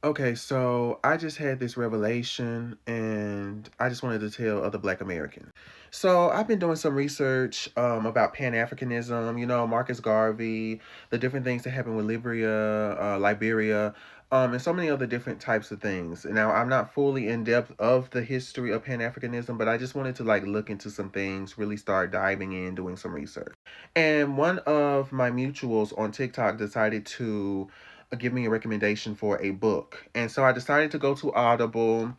Okay, so I just had this revelation and I just wanted to tell other Black Americans. So I've been doing some research about Pan-Africanism, Marcus Garvey, the different things that happened with Liberia, and so many other different types of things. Now, I'm not fully in depth of the history of Pan-Africanism, but I just wanted to look into some things, really start diving in, doing some research. And one of my mutuals on TikTok decided to give me a recommendation for a book. And so I decided to go to Audible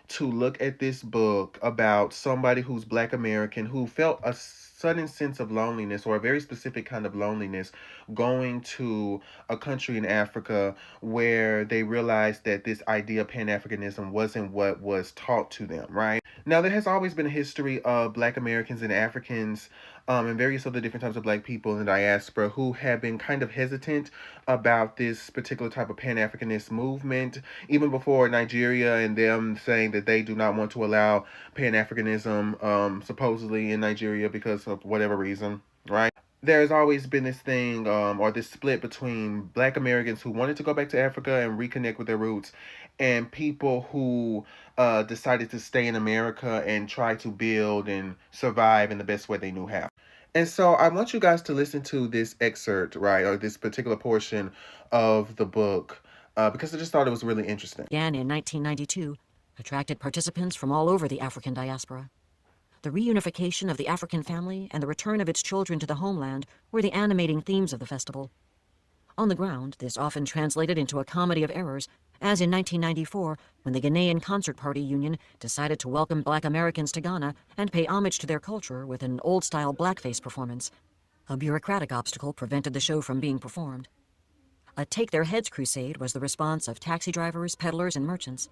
to look at this book about somebody who's Black American who felt a sudden sense of loneliness, or a very specific kind of loneliness, going to a country in Africa where they realized that this idea of Pan-Africanism wasn't what was taught to them, right? Now, there has always been a history of Black Americans and Africans, and various other different types of Black people in the diaspora who have been kind of hesitant about this particular type of Pan-Africanist movement, even before Nigeria and them saying that they do not want to allow Pan-Africanism, supposedly in Nigeria because of whatever reason, right? There's always been this thing, or this split between Black Americans who wanted to go back to Africa and reconnect with their roots, and people who decided to stay in America and try to build and survive in the best way they knew how. And so I want you guys to listen to this excerpt, right, or this particular portion of the book, because I just thought it was really interesting. Began in 1992, attracted participants from all over the African diaspora. The reunification of the African family and the return of its children to the homeland were the animating themes of the festival. On the ground, this often translated into a comedy of errors, as in 1994, when the Ghanaian Concert Party Union decided to welcome Black Americans to Ghana and pay homage to their culture with an old-style blackface performance. A bureaucratic obstacle prevented the show from being performed. A Take Their Heads crusade was the response of taxi drivers, peddlers, and merchants.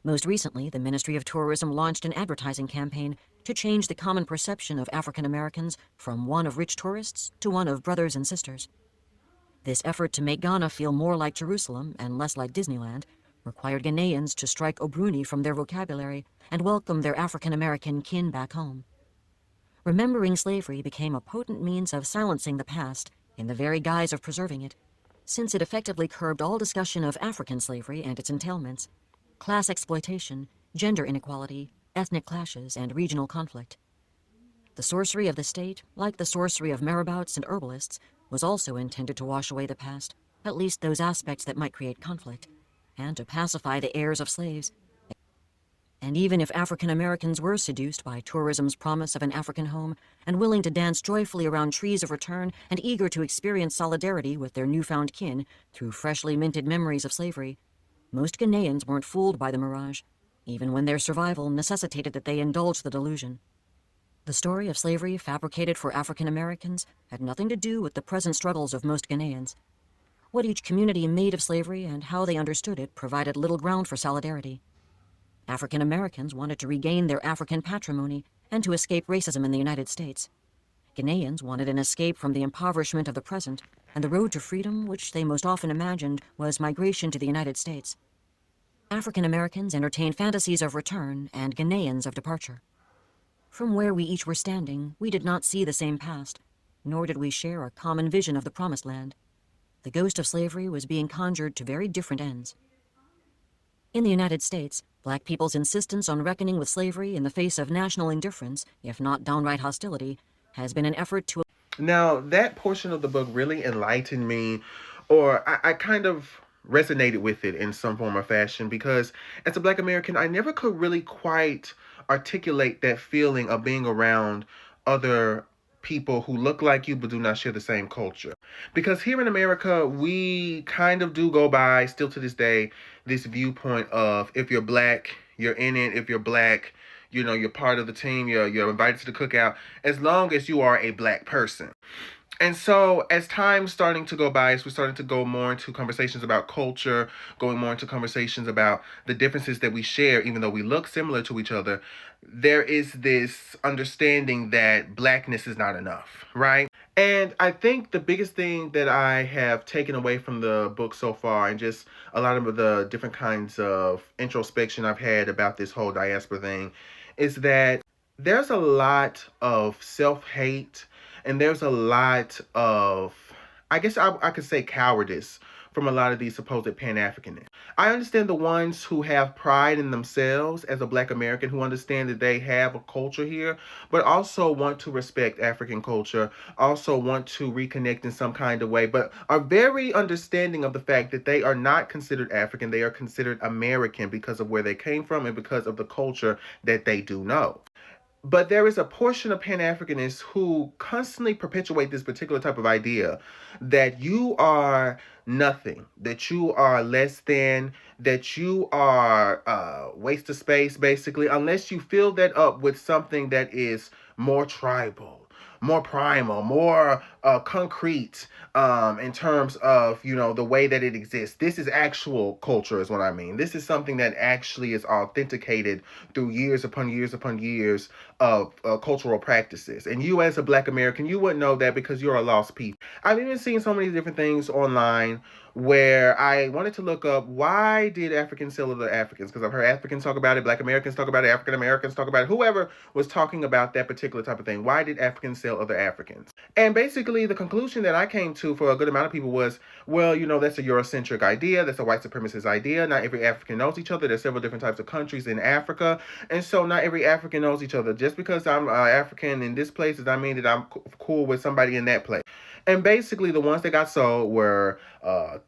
Most recently, the Ministry of Tourism launched an advertising campaign to change the common perception of African Americans from one of rich tourists to one of brothers and sisters. This effort to make Ghana feel more like Jerusalem and less like Disneyland required Ghanaians to strike Obruni from their vocabulary and welcome their African American kin back home. Remembering slavery became a potent means of silencing the past in the very guise of preserving it, since it effectively curbed all discussion of African slavery and its entailments, class exploitation, gender inequality, ethnic clashes, and regional conflict. The sorcery of the state, like the sorcery of marabouts and herbalists, was also intended to wash away the past, at least those aspects that might create conflict, and to pacify the heirs of slaves. And even if African Americans were seduced by tourism's promise of an African home and willing to dance joyfully around trees of return and eager to experience solidarity with their newfound kin through freshly minted memories of slavery, most Ghanaians weren't fooled by the mirage, even when their survival necessitated that they indulge the delusion. The story of slavery fabricated for African Americans had nothing to do with the present struggles of most Ghanaians. What each community made of slavery and how they understood it provided little ground for solidarity. African Americans wanted to regain their African patrimony and to escape racism in the United States. Ghanaians wanted an escape from the impoverishment of the present and the road to freedom, which they most often imagined was migration to the United States. African Americans entertained fantasies of return and Ghanaians of departure. From where we each were standing, we did not see the same past, nor did we share a common vision of the Promised Land. The ghost of slavery was being conjured to very different ends. In the United States, Black people's insistence on reckoning with slavery in the face of national indifference, if not downright hostility, has been an effort to... Now, that portion of the book really enlightened me, or I kind of resonated with it in some form or fashion, because as a Black American, I never could really quite articulate that feeling of being around other people who look like you but do not share the same culture. Because here in America, we kind of do go by, still to this day, this viewpoint of if you're Black, you're in it. If you're Black, you're part of the team, you're invited to the cookout, as long as you are a Black person. And so, as time's starting to go by, as we're starting to go more into conversations about culture, going more into conversations about the differences that we share, even though we look similar to each other, there is this understanding that Blackness is not enough, right? And I think the biggest thing that I have taken away from the book so far, and just a lot of the different kinds of introspection I've had about this whole diaspora thing, is that there's a lot of self hate and there's a lot of, I guess I could say, cowardice from a lot of these supposed Pan-Africanists. I understand the ones who have pride in themselves as a Black American, who understand that they have a culture here, but also want to respect African culture, also want to reconnect in some kind of way, but are very understanding of the fact that they are not considered African, they are considered American because of where they came from and because of the culture that they do know. But there is a portion of Pan Africanists who constantly perpetuate this particular type of idea that you are nothing, that you are less than, that you are waste of space, basically, unless you fill that up with something that is more tribal, more primal, more concrete, in terms of, you know, the way that it exists. This is actual culture is what I mean. This is something that actually is authenticated through years upon years upon years of cultural practices. And you as a Black American, you wouldn't know that because you're a lost people. I've even seen so many different things online where I wanted to look up, why did Africans sell other Africans? Because I've heard Africans talk about it, Black Americans talk about it, African Americans talk about it, whoever was talking about that particular type of thing. Why did Africans sell other Africans? And basically the conclusion that I came to for a good amount of people was, well, you know, that's a Eurocentric idea, that's a white supremacist idea. Not every African knows each other. There's several different types of countries in Africa, and so not every African knows each other. Just because I'm African in this place does not mean that I'm cool with somebody in that place. And basically, the ones that got sold were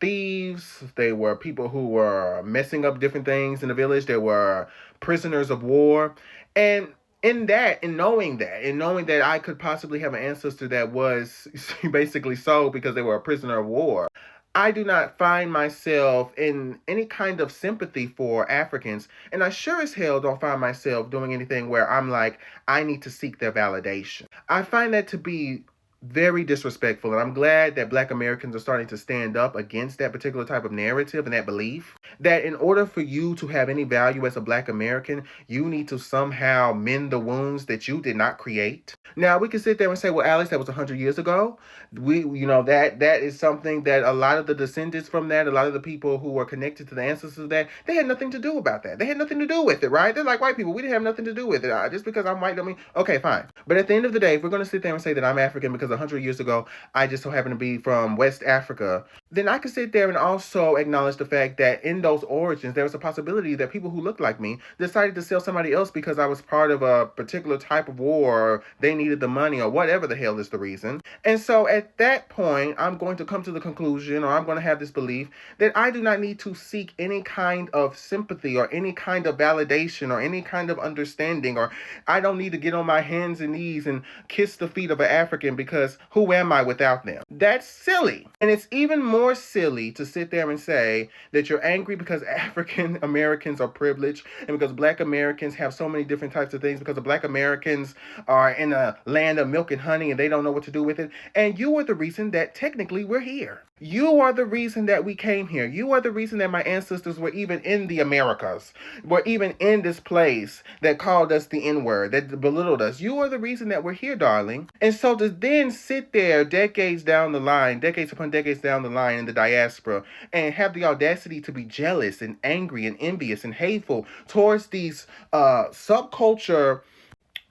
thieves. They were people who were messing up different things in the village. They were prisoners of war. And in knowing that I could possibly have an ancestor that was basically sold because they were a prisoner of war, I do not find myself in any kind of sympathy for Africans, and I sure as hell don't find myself doing anything where I'm like, I need to seek their validation. I find that to be very disrespectful, and I'm glad that Black Americans are starting to stand up against that particular type of narrative and that belief that in order for you to have any value as a Black American, you need to somehow mend the wounds that you did not create. Now, we can sit there and say, well, Alex, that was 100 years ago. That is something that a lot of the descendants from that, a lot of the people who were connected to the ancestors of that, they had nothing to do about that. They had nothing to do with it, right? They're like white people. We didn't have nothing to do with it. Just because I'm white, I mean, okay, fine. But at the end of the day, if we're going to sit there and say that I'm African because 100 years ago, I just so happen to be from West Africa, then I can sit there and also acknowledge the fact that in those origins, there was a possibility that people who looked like me decided to sell somebody else because I was part of a particular type of war, or they needed the money, or whatever the hell is the reason. And so at that point, I'm going to come to the conclusion, or I'm going to have this belief, that I do not need to seek any kind of sympathy or any kind of validation or any kind of understanding, or I don't need to get on my hands and knees and kiss the feet of an African because who am I without them? That's silly. And it's even more silly to sit there and say that you're angry because African Americans are privileged and because Black Americans have so many different types of things, because the Black Americans are in a land of milk and honey and they don't know what to do with it. And you are the reason that technically we're here. You are the reason that we came here. You are the reason that my ancestors were even in the Americas, were even in this place that called us the N-word, that belittled us. You are the reason that we're here, darling. And so to then sit there decades down the line, decades upon decades down the line in the diaspora, and have the audacity to be jealous and angry and envious and hateful towards these subculture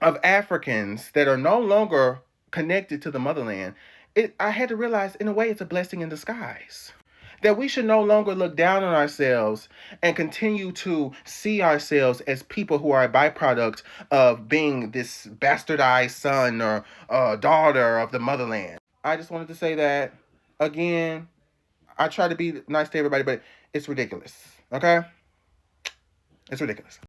of Africans that are no longer connected to the motherland, I had to realize, in a way, it's a blessing in disguise. That we should no longer look down on ourselves and continue to see ourselves as people who are a byproduct of being this bastardized son or daughter of the motherland. I just wanted to say that, again, I try to be nice to everybody, but it's ridiculous, okay? It's ridiculous.